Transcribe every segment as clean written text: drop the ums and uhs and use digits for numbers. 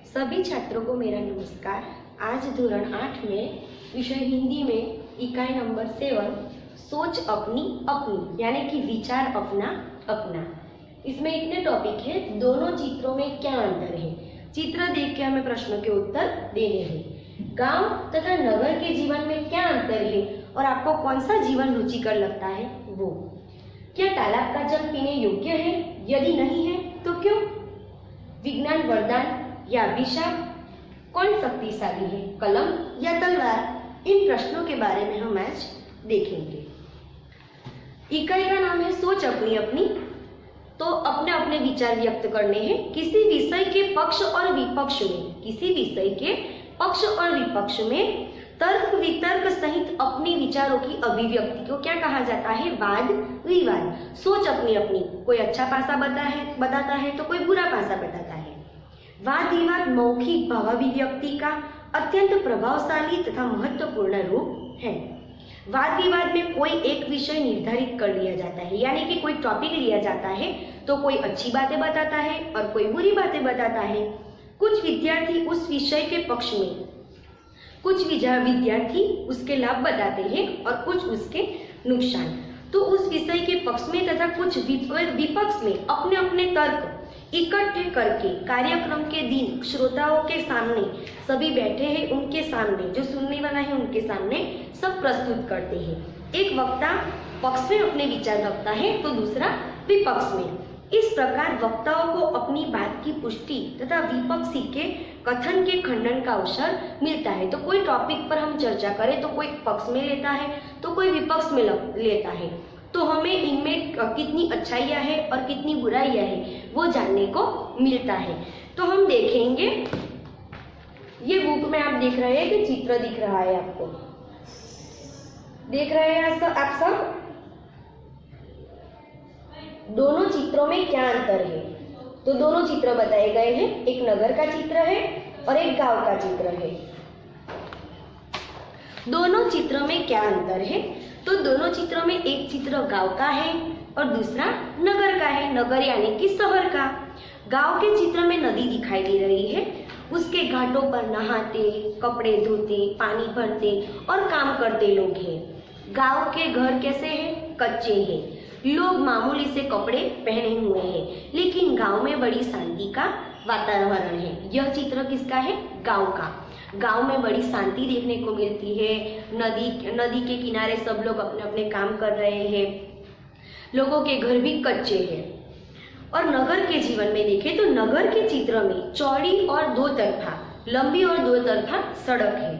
सभी छात्रों को मेरा नमस्कार। आज धोरण 8 में विषय हिंदी में इकाई नंबर 7 सोच अपनी अपनी यानी कि विचार अपना अपना। इसमें इतने टॉपिक हैं। दोनों चित्रों में क्या अंतर है, चित्र देख के हमें प्रश्नों के उत्तर देने हैं। गांव तथा नगर के जीवन में क्या अंतर है और आपको कौन सा जीवन रुचिकर लगता है वो। क्या तालाब का जल पीने योग्य है, यदि नहीं है तो क्यों। विज्ञान वरदान या अभिशाप, कौन शक्तिशाली है, कलम या तलवार। इन प्रश्नों के बारे में हम आज देखेंगे। इकाई का नाम है सोच अपनी अपनी। तो अपने अपने विचार व्यक्त करने हैं किसी विषय के पक्ष और विपक्ष में। किसी विषय के पक्ष और विपक्ष में तर्क वितर्क सहित अपने विचारों की अभिव्यक्ति को क्या कहा जाता है, वाद विवाद। सोच अपनी अपनी, कोई अच्छा पासा बताता है तो कोई बुरा पासा बताता है। वाद विवाद मौखिक भावाभिव्यक्ति का अत्यंत प्रभावशाली तथा महत्वपूर्ण रूप है। वाद विवाद में कोई एक विषय निर्धारित कर लिया जाता है, यानी कि कोई टॉपिक लिया जाता है तो कोई अच्छी बातें बताता है और कोई बुरी बातें बताता है। कुछ विद्यार्थी उस विषय के पक्ष में, कुछ विद्यार्थी उसके लाभ बताते हैं और कुछ उसके नुकसान। तो उस विषय के पक्ष में तथा कुछ विपक्ष में अपने अपने तर्क इकट्ठे करके कार्यक्रम के दिन श्रोताओं के सामने, सभी बैठे हैं उनके सामने, जो सुनने वाला है उनके सामने सब प्रस्तुत करते हैं। एक वक्ता पक्ष में अपने विचार रखता है तो दूसरा विपक्ष में। इस प्रकार वक्ताओं को अपनी बात की पुष्टि तथा विपक्षी के कथन के खंडन का अवसर मिलता है। तो कोई टॉपिक पर हम चर्चा करें तो कोई पक्ष में लेता है तो कोई विपक्ष में लेता है। तो हमें इनमें कितनी अच्छाइयाँ है और कितनी बुराइयाँ है वो जानने को मिलता है। तो हम देखेंगे, ये बुक में आप देख रहे हैं कि चित्र दिख रहा है, आपको देख रहे हैं आप सब। दोनों चित्रों में क्या अंतर है, तो दोनों चित्र बताए गए हैं। एक नगर का चित्र है और एक गांव का चित्र है। दोनों चित्रों में क्या अंतर है, तो दोनों चित्रों में एक चित्र गांव का है और दूसरा नगर का है। नगर यानी कि शहर का। गांव के चित्र में नदी दिखाई दे रही है, उसके घाटों पर नहाते, कपड़े धोते, पानी भरते और काम करते लोग हैं। गांव के घर कैसे हैं, कच्चे हैं। लोग मामूली से कपड़े पहने हुए हैं, लेकिन गांव में बड़ी शांति का वातावरण है। यह चित्र किसका है, गांव का। गांव में बड़ी शांति देखने को मिलती है। नदी के किनारे सब लोग अपने अपने काम कर रहे हैं। लोगों के घर भी कच्चे हैं। और नगर के जीवन में देखें तो नगर के चित्र में चौड़ी और दो तरफा, लंबी और दो तरफा सड़क है।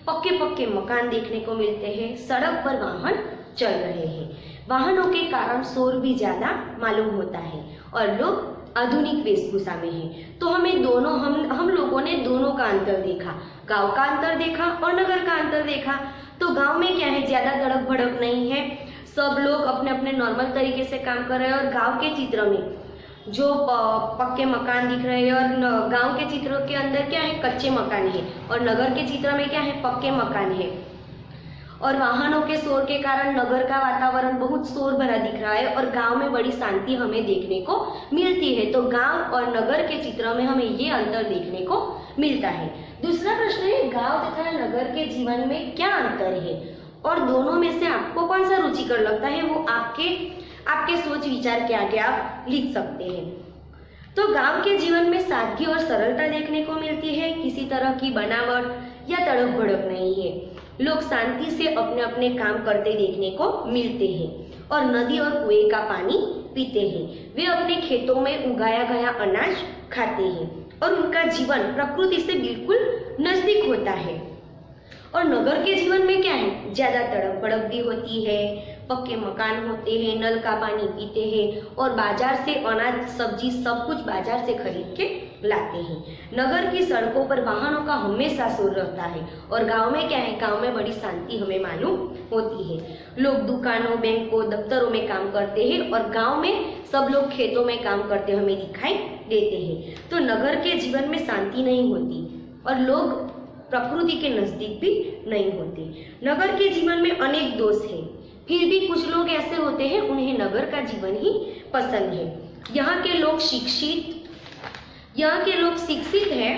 पक्के पक्के मकान देखने को मिलते हैं। सड़क पर वाहन चल रहे हैं। वाहनों के कारण शोर भी ज्यादा मालूम होता है और लोग आधुनिक वेशभूषा में हैं। तो हमें दोनों हम लोगों ने दोनों का अंतर देखा, गांव का अंतर देखा और नगर का अंतर देखा। तो गांव में क्या है, ज्यादा तड़क भड़क नहीं है, सब लोग अपने अपने नॉर्मल तरीके से काम कर रहे हैं। और गांव के चित्र में जो पक्के मकान दिख रहे हैं और गांव के चित्रों के अंदर क्या है, कच्चे मकान है। और नगर के चित्र में क्या है, पक्के मकान है। और वाहनों के शोर के कारण नगर का वातावरण बहुत शोर भरा दिख रहा है और गांव में बड़ी शांति हमें देखने को मिलती है। तो गांव और नगर के चित्रों में हमें ये अंतर देखने को मिलता है। दूसरा प्रश्न है, गांव तथा नगर के जीवन में क्या अंतर है और दोनों में से आपको कौन सा रुचिकर लगता है, वो आपके सोच विचार के आगे आप लिख सकते हैं। तो गांव के जीवन में सादगी और सरलता देखने को मिलती है। किसी तरह की बनावट या तड़क भड़क नहीं है। लोग शांति से अपने अपने काम करते देखने को मिलते हैं और नदी और कुएं का पानी पीते हैं। वे अपने खेतों में उगाया गया अनाज खाते हैं और उनका जीवन प्रकृति से बिल्कुल नजदीक होता है। और नगर के जीवन में क्या है, ज्यादा तड़क भड़क भी होती है, पक्के मकान होते हैं, नल का पानी पीते हैं और बाजार से अनाज सब्जी सब कुछ बाजार से खरीद के लाते हैं। नगर की सड़कों पर वाहनों का हमेशा शोर रहता है और गांव में क्या है, गांव में बड़ी शांति हमें मालूम होती है। लोग दुकानों, बैंकों, दफ्तरों में काम करते हैं और गांव में सब लोग खेतों में काम करते हमें दिखाई देते हैं। तो नगर के जीवन में शांति नहीं होती और लोग प्रकृति के नजदीक भी नहीं होते। नगर के जीवन में अनेक दोष है, फिर भी कुछ लोग ऐसे होते हैं उन्हें नगर का जीवन ही पसंद है। यहाँ के लोग शिक्षित हैं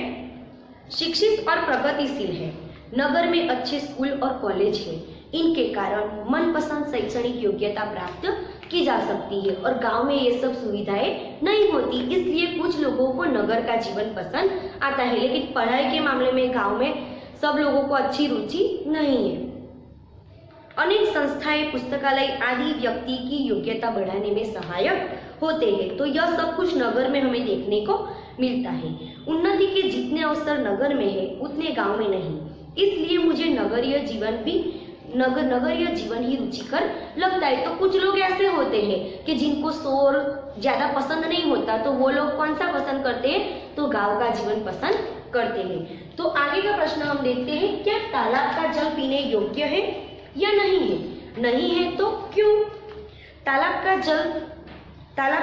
शिक्षित और प्रगतिशील है। नगर में अच्छे स्कूल और कॉलेज है। इनके कारण मनपसंद शैक्षणिक योग्यता प्राप्त की जा सकती है और गांव में ये सब सुविधाएं नहीं होती, इसलिए कुछ लोगों को नगर का जीवन पसंद आता है, लेकिन पढ़ाई के मामले में गांव में सब लोगों को अच्छी रुचि नहीं है। अनेक संस्थाएं, पुस्तकालय आदि व्यक्ति की योग्यता बढ़ाने में सहायक होते हैं, तो यह सब कुछ नगर में हमें देखने को मिलता है। उन्नति के जितने अवसर नगर में है उतने गांव में नहीं, इसलिए मुझे नगरीय जीवन ही रुचिकर लगता है। तो कुछ लोग ऐसे होते हैं कि जिनको शोर ज्यादा पसंद नहीं होता, तो वो लोग कौन सा पसंद करते हैं, तो गांव का जीवन पसंद करते हैं। तो आगे का प्रश्न हम देखते हैं, क्या तालाब का जल पीने योग्य है या नहीं है? नहीं है तो क्यों? तालाब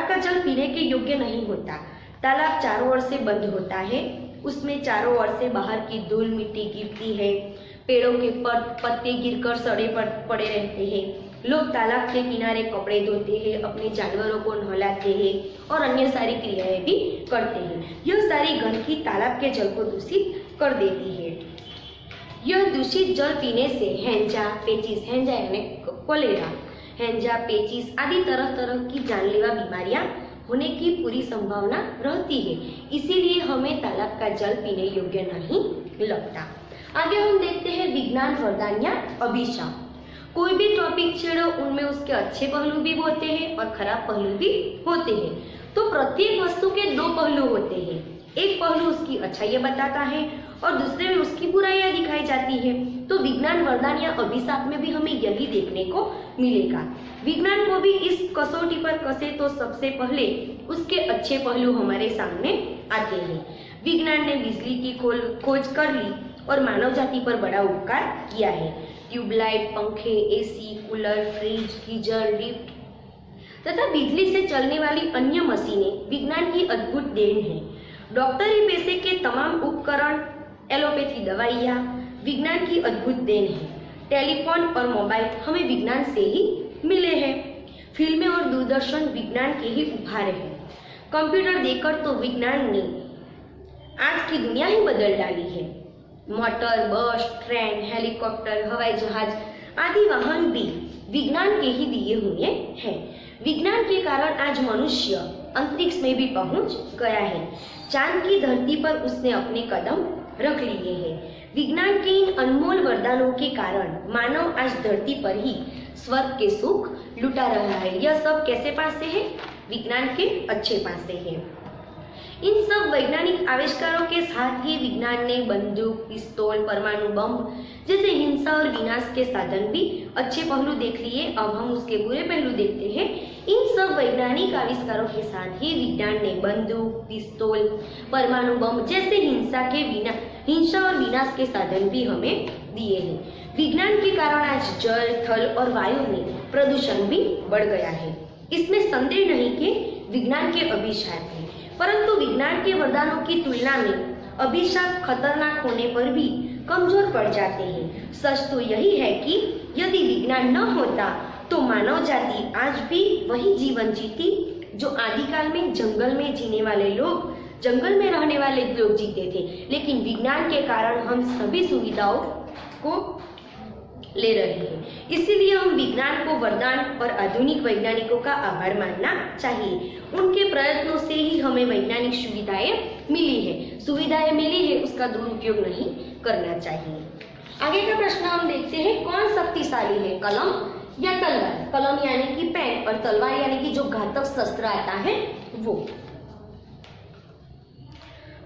का जल पीने के योग्य नहीं होता। तालाब चारों ओर से बंद होता है, उसमें चारों ओर से बाहर की धूल मिट्टी गिरती है, पेड़ों के पत्ते गिरकर सड़े पड़े रहते हैं। लोग तालाब के किनारे कपड़े धोते हैं, अपने जानवरों को नहलाते हैं और अन्य सारी क्रियाएं भी करते हैं। यह सारी गंदगी तालाब के जल को दूषित कर देती है। यह दूषित जल पीने से हैंजा, पेचिस, हैंजा यानी कोलेरा, हैंजा, पेचिस आदि तरह तरह की जानलेवा बीमारियां होने की पूरी संभावना रहती है। इसीलिए हमें तालाब का जल पीने योग्य नहीं लगता। आगे हम देखते हैं विज्ञान वरदान या अभिशाप। कोई भी टॉपिक छेड़ो, उनमें उसके अच्छे पहलू भी होते हैं और खराब पहलू भी होते हैं। तो प्रत्येक वस्तु के दो पहलू होते हैं, एक पहलू उसकी अच्छाइयाँ बताता है और दूसरे में उसकी बुराइयां दिखाई जाती है। तो विज्ञान वरदान या अभिशाप में भी हमें यही देखने को मिलेगा। विज्ञान को भी इस कसौटी पर कसे तो सबसे पहले उसके अच्छे पहलू हमारे सामने आते हैं। विज्ञान ने बिजली की खोज कर ली और मानव जाति पर बड़ा उपकार किया है। ट्यूबलाइट, पंखे, AC, cooler, fridge, geyser, lift तथा बिजली से चलने वाली अन्य मशीनें विज्ञान की अद्भुत देन है। डॉक्टरी पेशे के तमाम उपकरण, एलोपैथी दवाइयाँ विज्ञान की अद्भुत देन है। टेलीफोन और मोबाइल हमें विज्ञान से ही मिले हैं। फिल्में और दूरदर्शन विज्ञान के ही उपहार हैं। कंप्यूटर देकर तो विज्ञान ने आज की दुनिया ही बदल डाली है। मोटर, बस, ट्रेन, हेलीकॉप्टर, हवाई जहाज आदि वाहन भी विज्ञान के ही दिए हुए हैं। विज्ञान के कारण आज मनुष्य अंतरिक्ष में भी पहुंच गया है। चांद की धरती पर उसने अपने कदम रख लिए हैं। विज्ञान के इन अनमोल वरदानों के कारण मानव आज धरती पर ही स्वर्ग के सुख लुटा रहा है। यह सब कैसे पास से है? विज्ञान के अच्छे पास से है। इन सब वैज्ञानिक आविष्कारों के साथ ही विज्ञान ने बंदूक, पिस्तौल, परमाणु बम जैसे हिंसा और विनाश के साधन भी अच्छे पहलू देख लिए। अब हम उसके बुरे पहलू देखते हैं। इन सब वैज्ञानिक आविष्कारों के साथ ही विज्ञान ने बंदूक, पिस्तौल, परमाणु बम जैसे हिंसा और विनाश के साधन भी हमें दिए हैं। विज्ञान के कारण आज जल, थल और वायु में प्रदूषण भी बढ़ गया है। इसमें संदेह नहीं कि विज्ञान के अभिशाप है, परंतु विज्ञान के वरदानों की तुलना में अभिशाप खतरनाक होने पर भी कमजोर पड़ जाते हैं। सच तो यही है कि यदि विज्ञान न होता तो मानव जाति आज भी वही जीवन जीती जो आदिकाल में जंगल में रहने वाले लोग जीते थे। लेकिन विज्ञान के कारण हम सभी सुविधाओं को ले रहे हैं। इसीलिए हम विज्ञान को वरदान और आधुनिक वैज्ञानिकों का आभार मानना चाहिए। उनके प्रयत्नों से ही हमें वैज्ञानिक सुविधाएं मिली है, उसका दुरुपयोग नहीं करना चाहिए। आगे का प्रश्न हम देखते हैं, कौन शक्तिशाली है, कलम या तलवार? कलम यानी कि पेन और तलवार यानी कि जो घातक शस्त्र आता है वो।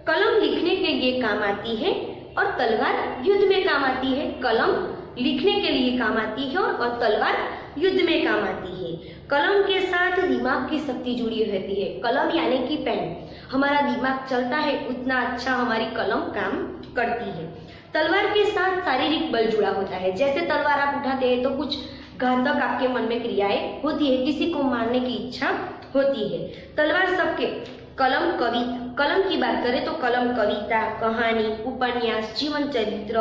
कलम लिखने के लिए काम आती है और तलवार युद्ध में काम आती है। कलम लिखने के लिए काम आती है और तलवार युद्ध में काम आती है। कलम के साथ दिमाग की शक्ति जुड़ी रहती है। कलम यानी कि पेन, हमारा दिमाग चलता है उतना अच्छा हमारी कलम काम करती है। तलवार के साथ शारीरिक बल जुड़ा होता है। जैसे तलवार आप उठाते हैं तो कुछ घातक आपके मन में क्रियाएं होती है, किसी को मारने की इच्छा होती है। तलवार सबके कलम की बात करें तो कलम कविता, कहानी, उपन्यास, जीवन चरित्र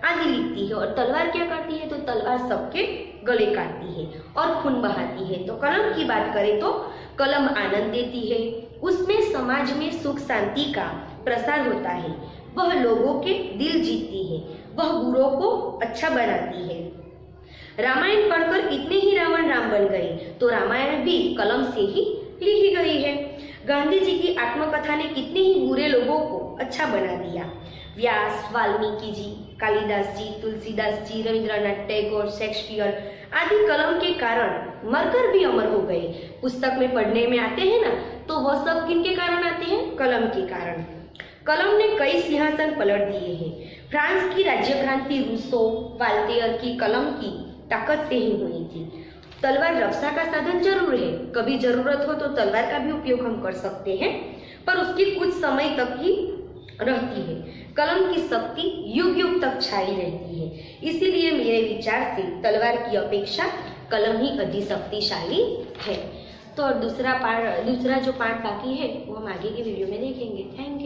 आदि लिखती है। और तलवार क्या करती है? तो तलवार सबके गले काटती है और खून बहाती है। तो कलम की बात करें तो कलम आनंद देती है, उसमें समाज में सुख शांति का प्रसार होता है। वह लोगों के दिल जीतती है, वह बुरों को अच्छा बनाती है। रामायण पढ़कर कितने ही रावण राम बन गए, तो रामायण भी कलम से ही लिखी गई है। गांधी जी की आत्मकथा ने कितने ही बुरे लोगों को अच्छा बना दिया। व्यास, वाल्मीकि जी, कालिदास जी, तुलसीदास जी, रविंद्रनाथ टैगोर, शेक्सपियर आदि कलम के कारण मरकर भी अमर हो गए। पुस्तक में पढ़ने में आते हैं ना, तो वह सब किन के कारण आते हैं? कलम के कारण। कलम ने कई सिंहासन पलट दिए हैं। फ्रांस की राज्य क्रांति रूसो, वाल्टेयर की कलम की ताकत से ही हुई थी। तलवार रक्षा का साधन जरूर है, कभी जरूरत हो तो तलवार का भी उपयोग हम कर सकते हैं, पर उसकी कुछ समय तक ही रहती है। कलम की शक्ति युग युग तक छाई रहती है। इसीलिए मेरे विचार से तलवार की अपेक्षा कलम ही अधिक शक्तिशाली है। तो दूसरा जो पार्ट बाकी है वो हम आगे के वीडियो में देखेंगे। Thank you.